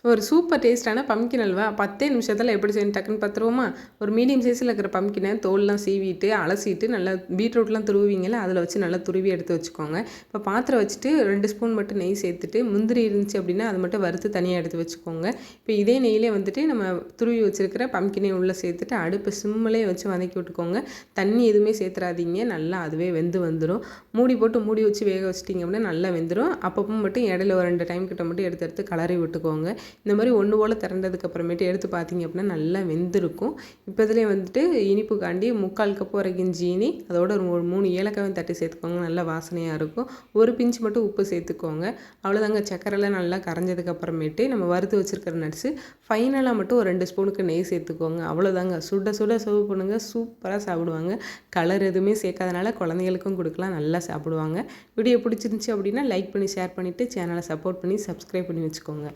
ஒரு சூப்பர் டேஸ்ட்டான பம்கின் அல்வா 10 நிமிஷத்தில் எப்படி செய்யணும் டக்குன்னு பார்த்துருவோமா? ஒரு மீடியம் சைஸில் இருக்கிற பம்கினை தோல்லாம் சீவிட்டு அலசிட்டு நல்லா பீட்ரூட்லாம் துருவீங்கல்ல, அதில் வச்சு நல்லா துருவி எடுத்து வச்சுக்கோங்க. இப்போ பாத்திரம் வச்சுட்டு 2 ஸ்பூன் மட்டும் நெய் சேர்த்துட்டு, முந்திரி இருந்துச்சு அப்படின்னா அதை மட்டும் வறுத்து தனியாக எடுத்து வச்சுக்கோங்க. இப்போ இதே நெய்யிலே வந்துட்டு நம்ம துருவி வச்சுருக்கிற பம்கினை உள்ளே சேர்த்துட்டு அடுப்பு சிம்மிலே வச்சு வதக்கி விட்டுக்கோங்க. தண்ணி எதுவுமே சேர்த்துறாதீங்க, நல்லா அதுவே வெந்து வந்துடும். மூடி வச்சு வேக வச்சிட்டிங்க அப்படின்னா நல்லா வெந்துடும். அப்பப்போ மட்டும் இடையில ஒரு 2 டைம் கிட்ட மட்டும் எடுத்து எடுத்து கலரி விட்டுக்கோங்க. இந்த மாதிரி ஒன்று போல் திறந்ததுக்கு அப்புறமேட்டு எடுத்து பார்த்தீங்க அப்படின்னா நல்லா வெந்திருக்கும். இப்போ இதிலே வந்துட்டு இனிப்புக்காண்டி 3/4 கப் வரைக்கும் ஜீனி, அதோட ஒரு 3 ஏலக்காயும் தட்டி சேர்த்துக்கோங்க. நல்லா வாசனையாக இருக்கும். ஒரு பிஞ்ச் மட்டும் உப்பு சேர்த்துக்கோங்க. அவ்வளோதாங்க. சக்கரைலாம் நல்லா கரைஞ்சதுக்கு அப்புறமேட்டு நம்ம வறுத்து வச்சுருக்கிற நட்ஸு ஃபைனலாக மட்டும் ஒரு 2 ஸ்பூனுக்கு நெய் சேர்த்துக்கோங்க. அவ்வளோதாங்க. சுட சுட சர்வ் பண்ணுங்க. சூப்பராக சாப்பிடுவாங்க. கலர் எதுவுமே சேர்க்காதனால குழந்தைகளுக்கும் கொடுக்கலாம், நல்லா சாப்பிடுவாங்க. வீடியோ பிடிச்சிருந்துச்சி அப்படின்னா லைக் பண்ணி ஷேர் பண்ணிவிட்டு சேனலை சப்போர்ட் பண்ணி சப்ஸ்கிரைப் பண்ணி வச்சுக்கோங்க.